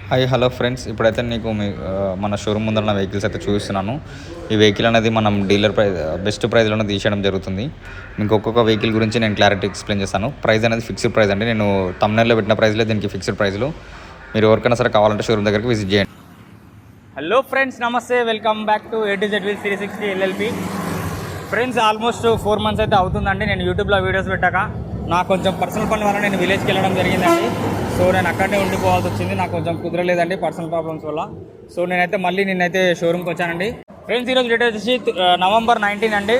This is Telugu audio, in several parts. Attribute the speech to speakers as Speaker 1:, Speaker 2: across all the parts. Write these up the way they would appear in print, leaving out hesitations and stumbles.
Speaker 1: హాయ్ హలో ఫ్రెండ్స్, ఇప్పుడైతే నీకు మన షోరూమ్ ముందర నా వెహికల్స్ అయితే చూపిస్తున్నాను. ఈ వెహికల్ అనేది మనం డీలర్ ప్రైస్ బెస్ట్ ప్రైస్లోనే తీసేయడం జరుగుతుంది. మీకు ఒక్కొక్క వెహికల్ గురించి నేను క్లారిటీ ఎక్స్ప్లెయిన్ చేస్తాను. ప్రైస్ అనేది ఫిక్స్డ్ ప్రైస్ అండి. నేను తమ్నైల్లో పెట్టిన ప్రైస్లే దీనికి ఫిక్స్డ్ ప్రైస్లు. మీరు ఎవరికైనా సరే కావాలంటే షోరూమ్ దగ్గరికి విజిట్ చేయండి.
Speaker 2: హలో ఫ్రెండ్స్, నమస్తే, welcome back to A to Z Wheels 360 LLP. Friends, almost 4 months అయితే అవుతుందండి నేను యూట్యూబ్లో వీడియోస్ పెట్టాక. నాకు కొంచెం పర్సనల్ పని వల్ల నేను విలేజ్కి వెళ్ళడం జరిగిందండి. సో నేను అక్కడనే ఉండిపోవాల్సి వచ్చింది. నాకు కొంచెం కుదరలేదండి పర్సనల్ ప్రాబ్లమ్స్ వల్ల. సో నిన్నైతే షోరూమ్కి వచ్చానండి. ఫ్రెండ్స్, ఈరోజు డేట్ వచ్చేసి November 19 అండి.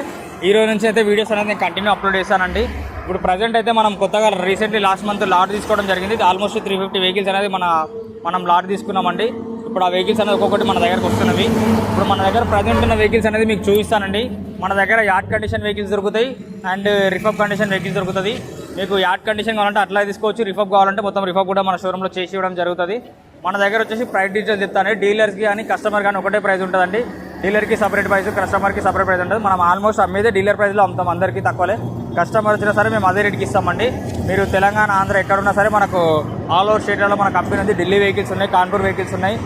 Speaker 2: ఈ రోజు నుంచి అయితే వీడియోస్ అనేది నేను కంటిన్యూ అప్లోడ్ చేశానండి. ఇప్పుడు ప్రజెంట్ అయితే మనం కొత్తగా రీసెంట్లీ లాస్ట్ మంత్ లాట్ తీసుకోవడం జరిగింది. ఆల్మోస్ట్ 350 వెహికల్స్ అనేది మనం లాట్ తీసుకున్నామండి. ఇప్పుడు ఆ వెహికల్స్ అనేది ఒక్కొక్కటి మన దగ్గరకు వస్తున్నవి. ఇప్పుడు మన దగ్గర ప్రజెంట్ ఉన్న వెహికల్స్ అనేది మీకు చూపిస్తానండి. మన దగ్గర యార్డ్ కండిషన్ వెహికల్స్ దొరుకుతాయి అండ్ రిఫప్ కండిషన్ వెహికల్స్ దొరుకుతుంది. మీకు యార్డ్ కండిషన్ కావాలంటే అట్లా తీసుకోవచ్చు, రిఫప్ కావాలంటే మొత్తం రిఫప్ కూడా మన షోరూంలో చేసి ఇవ్వడం జరుగుతుంది. మన దగ్గర వచ్చేసి ప్రైస్ డీటెయిల్స్ చెప్తాను. డీలర్స్కి కానీ కస్టమర్ కానీ ఒకటే ప్రైస్ ఉంటుందండి. డీలర్కి సపరేట్ ప్రైస్, కస్టమర్కి సపరేట్ ప్రైస్ ఉంటుంది. మనం ఆల్మోస్ట్ అమ్మేదే డీలర్ ప్రైస్లో అమ్ముతాం, అందరికీ తక్కువలే. కస్టమర్ వచ్చినా సరే మేము అదే రేట్కి ఇస్తామండి. మీరు తెలంగాణ, ఆంధ్ర ఎక్కడున్నా సరే మనకు ఆల్ ఓవర్ స్టేట్లలో మన కంపెనీ ఉంది. ఢిల్లీ వెహికల్స్ ఉన్నాయి, కాన్పూర్ వెహికల్స్ ఉన్నాయి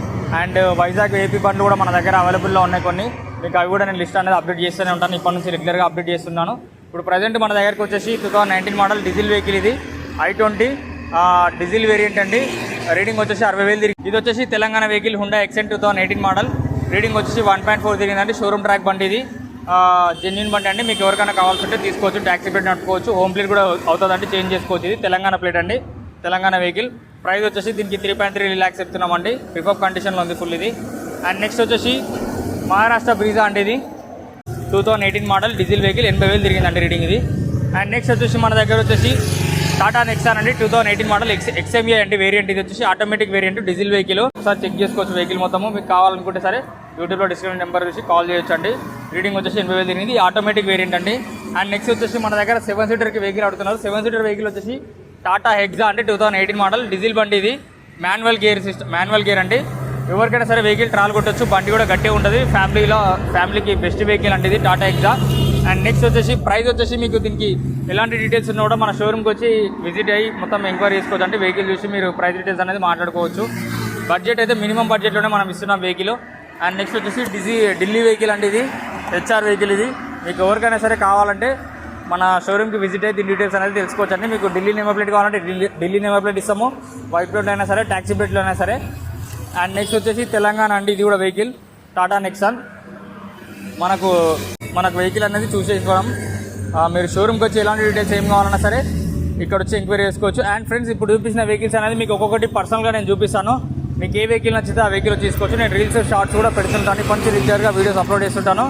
Speaker 2: అండ్ వైజాగ్ ఏపీ బండ్లు కూడా మన దగ్గర అవైలబుల్లో ఉన్నాయి కొన్ని. మీకు అవి కూడా నేను లిస్ట్ అనేది అప్డేట్ చేస్తూనే ఉంటాను. ఇప్పటి నుంచి రెగ్యులర్గా అప్డేట్ చేస్తున్నాను. ఇప్పుడు ప్రజెంట్ మన దగ్గరకు వచ్చేసి 2019 మోడల్ డీజిల్ వెహికల్, ఇది i20 డీజిల్ వేరియంట్ అండి. రీడింగ్ వచ్చేసి 60,000 తిరిగి. ఇది వచ్చేసి Telangana vehicle Hyundai Accent 2018 model. Reading వచ్చేసి 1.4 తిరిగిందండి. షోరూమ్ ట్రాక్ బండి, ఇది జెన్యున్ బండి అండి. మీకు ఎవరికైనా కావాల్సి ఉంటే తీసుకోవచ్చు, ట్యాక్సీ ప్లేట్ నడుపుకోవచ్చు, హోమ్ ప్లేట్ కూడా అవుతుందండి, చేంజ్ చేసుకోవచ్చు. ఇది తెలంగాణ ప్లేట్ అండి, తెలంగాణ వెహికల్. ప్రైస్ వచ్చేసి దీనికి 3.3 lakhs చెప్తున్నామండి. రిఫప్ కండిషన్లో ఉంది ఫుల్ ఇది. అండ్ నెక్స్ట్ వచ్చేసి మహారాష్ట్ర బ్రీజా అండి, ఇది 2018 మోడల్ డీజిల్ వెహికల్, 80,000 తిరిగిందండి రీడింగ్ ఇది. అండ్ నెక్స్ట్ వచ్చేసి మన దగ్గర వచ్చేసి టాటా నెక్సాన్ అండి, 2018 మోడల్ XMA అండి వేరియంట్. ఇది వచ్చేసి ఆటోమేటిక్ వేరియంట్ డీజిల్ వెహికల్. ఒకసారి చెక్ చేసుకోవచ్చు వెహికల్ మొత్తము. మీకు కావాలనుకుంటే సరే యూట్యూబ్లో డిస్క్రిప్షన్ నెంబర్ చూసి కాల్ చేయొచ్చు అండి. రీడింగ్ వచ్చేసి 80,000 తిరిగింది, ఆటోమేటిక్ వేరియంట్ అండి. అండ్ నెక్స్ట్ వచ్చేసి మన దగ్గర 7 సీటర్కి వెహికల్ అడుగుతున్నారు. 7 సీటర్ వెహికల్ వచ్చేసి టాటా హెగ్జా అంటే 2018 మోడల్ డీజిల్ బండి, ఇది మాన్యువల్ గేర్ అండి. ఎవరికైనా సరే వెహికల్ ట్రాల్ కొట్టచ్చు, బండి కూడా గట్టిగా ఉంటుంది. ఫ్యామిలీకి బెస్ట్ వెహికల్ అంటే ఇది టాటా హెగ్జా. అండ్ నెక్స్ట్ వచ్చేసి ప్రైస్ వచ్చేసి మీకు దీనికి ఎలాంటి డీటెయిల్స్ ఉన్నా కూడా మన షోరూమ్కి వచ్చి విజిట్ అయ్యి మొత్తం ఎంక్వైరీ చేసుకోవచ్చు. అంటే వెహికల్ చూసి మీరు ప్రైస్ డీటెయిల్స్ అనేది మాట్లాడుకోవచ్చు. బడ్జెట్ అయితే మినిమం బడ్జెట్లోనే మనం ఇస్తున్నాం వెహికల్. అండ్ నెక్స్ట్ వచ్చేసి ఢిల్లీ వెహికల్ అండి, ఇది HR వెహికల్. ఇది మీకు ఎవరికైనా సరే కావాలంటే మన షోరూమ్కి విజిట్ అయ్యి దీని డీటెయిల్స్ అనేది తెలుసుకోవచ్చు అండి. మీకు ఢిల్లీ నెంబర్ ప్లేట్ కావాలంటే ఢిల్లీ నెంబర్ ప్లేట్ ఇస్తాము, వైట్ ప్లేట్ అయినా సరే, ట్యాక్సీ ప్లేట్లో అయినా సరే. అండ్ నెక్స్ట్ వచ్చేసి తెలంగాణ అండి, ఇది కూడా వెహికల్ టాటా నెక్సాన్. మనకు వెహికల్ అనేది చూస్ చేసుకోవడం. మీరు షోరూమ్కి వచ్చి ఎలాంటి డీటెయిల్స్ ఏం కావాలన్నా సరే ఇక్కడ వచ్చి ఎంక్వైరీ చేసుకోవచ్చు. అండ్ ఫ్రెండ్స్, ఇప్పుడు చూపించిన వెహికల్స్ అనేది మీకు ఒక్కొక్కటి పర్సనల్గా నేను చూపిస్తాను. మీకు ఏ వెహికల్ నచ్చితే ఆ వెహికల్ తీసుకోవచ్చు. నేను రీల్స్, షార్ట్స్ కూడా పెడుతుంటాను, కొంచెం రెగ్యులర్గా వీడియోస్ అప్లోడ్ చేస్తుంటాను.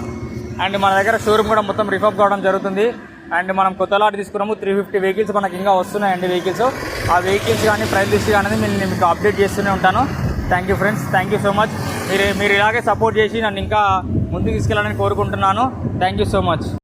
Speaker 2: అండ్ మన దగ్గర షోరూమ్ కూడా మొత్తం రిఫప్ కావడం జరుగుతుంది. అండ్ మనం కొత్త లాట్ తీసుకున్నాము, 350 వెహికల్స్ మనకి ఇంకా వస్తున్నాయండి వెహికల్స్. ఆ వెహికల్స్ కానీ ప్రైస్ లిస్ట్ అనేది నేను మీకు అప్డేట్ చేస్తూనే ఉంటాను. Thank you friends, thank you so much. మీరు ఇలాగే సపోర్ట్ చేసి నన్ను ఇంకా ముందుకు తీసుకెళ్ళాలని కోరుకుంటున్నాను. Thank you so much.